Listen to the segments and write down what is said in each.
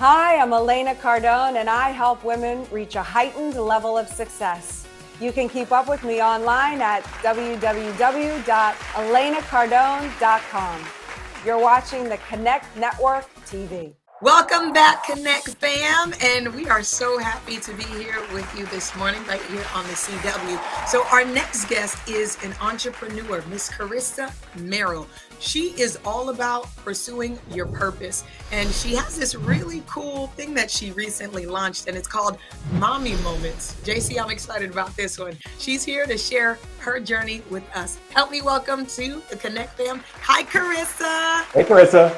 Hi, I'm Elena Cardone, and I help women reach a heightened level of success. You can keep up with me online at www.elenacardone.com. You're watching the Connect Network TV. Welcome back, Connect fam, and we are so happy to be here with you this morning right here on the CW. So our next guest is an entrepreneur, Miss Karissa Merrill. She is all about pursuing your purpose, and she has this really cool thing that she recently launched, and it's called Mommy Moments. JC, I'm excited about this one. She's here to share her journey with us. Help me welcome to the Connect fam. Hi, Karissa. Hey, Karissa.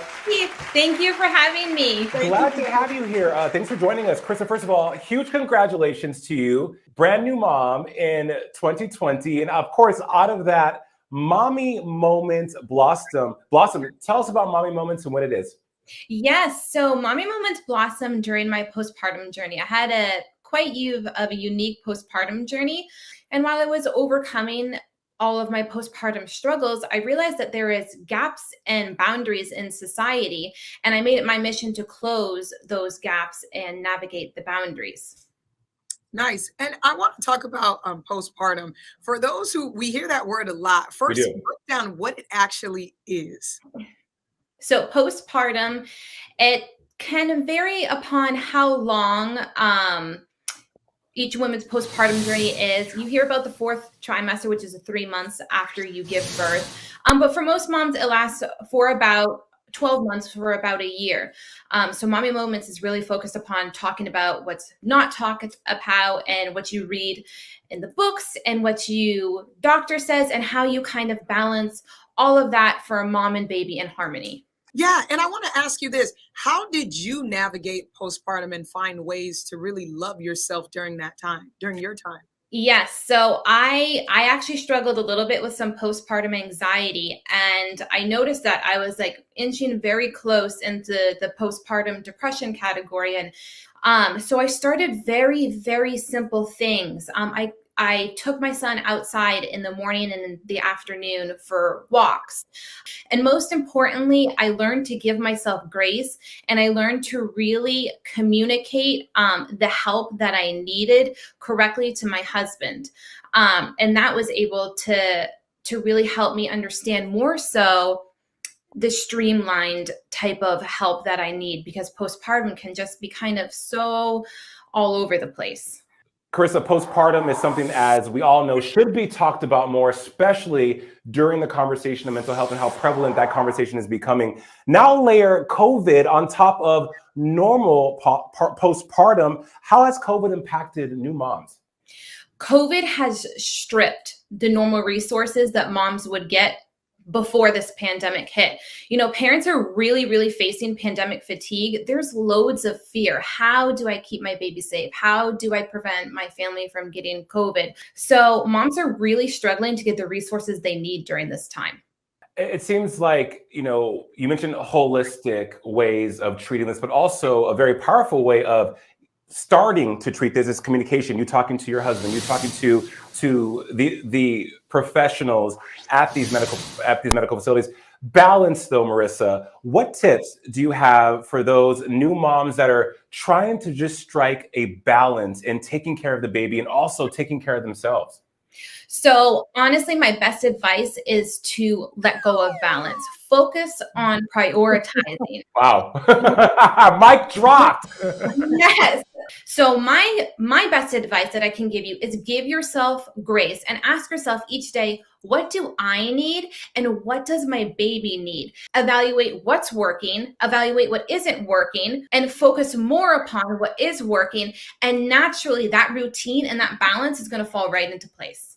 Thank you for having me. Glad to have you here. Thanks for joining us. Karissa, first of all, huge congratulations to you. Brand new mom in 2020. And of course, out of that, Mommy Moments blossom. Tell us about Mommy Moments and what it is. Yes, so Mommy Moments blossomed during my postpartum journey. I had quite a unique postpartum journey. And while I was overcoming all of my postpartum struggles, I realized that there is gaps and boundaries in society, and I made it my mission to close those gaps and navigate the boundaries. Nice. And I want to talk about postpartum. For those who, we hear that word a lot. First, break down what it actually is. So postpartum, it can vary upon how long each woman's postpartum journey is. You hear about the fourth trimester, which is 3 months after you give birth. But for most moms, it lasts for about 12 months, for about a year. So Mommy Moments is really focused upon talking about what's not talked about and what you read in the books and what you doctor says and how you kind of balance all of that for a mom and baby in harmony. Yeah, and I want to ask you this. How did you navigate postpartum and find ways to really love yourself during that time, during your time? Yes. So I actually struggled a little bit with some postpartum anxiety, and I noticed that I was like inching very close into the postpartum depression category. And so I started very, very simple things. I took my son outside in the morning and in the afternoon for walks. And most importantly, I learned to give myself grace, and I learned to really communicate the help that I needed correctly to my husband. And that was able to really help me understand more so the streamlined type of help that I need, because postpartum can just be kind of so all over the place. Karissa, postpartum is something, as we all know, should be talked about more, especially during the conversation of mental health and how prevalent that conversation is becoming. Now layer COVID on top of normal postpartum. How has COVID impacted new moms? COVID has stripped the normal resources that moms would get before this pandemic hit. You know, parents are really, really facing pandemic fatigue. There's loads of fear. How do I keep my baby safe? How do I prevent my family from getting COVID? So moms are really struggling to get the resources they need during this time. It seems like, you know, you mentioned holistic ways of treating this, but also a very powerful way of starting to treat this is communication. You talking to your husband, you talking to the professionals at these medical facilities. Balance though, Marissa, what tips do you have for those new moms that are trying to just strike a balance in taking care of the baby and also taking care of themselves? So honestly, my best advice is to let go of balance. Focus on prioritizing. Wow. Mic dropped. Yes. So my best advice that I can give you is give yourself grace and ask yourself each day, what do I need and what does my baby need? Evaluate what's working, evaluate what isn't working, and focus more upon what is working. And naturally, that routine and that balance is going to fall right into place.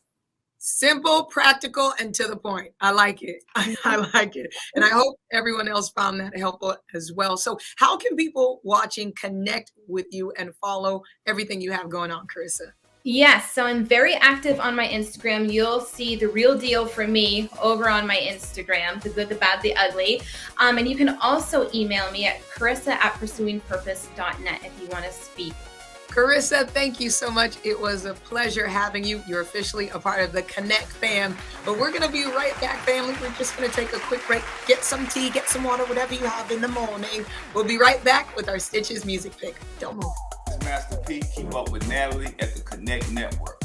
Simple, practical, and to the point. I like it. I like it. And I hope everyone else found that helpful as well. So how can people watching connect with you and follow everything you have going on, Karissa? Yes, so I'm very active on my Instagram. You'll see the real deal for me over on my Instagram, the good, the bad, the ugly. And you can also email me at karissa@pursuingpurpose.net if you want to speak Karissa, thank you so much. It was a pleasure having you. You're officially a part of the Connect fam. But we're going to be right back, family. We're just going to take a quick break, get some tea, get some water, whatever you have in the morning. We'll be right back with our Stitches music pick. Don't move. Master P, keep up with Natalie at the Connect Network.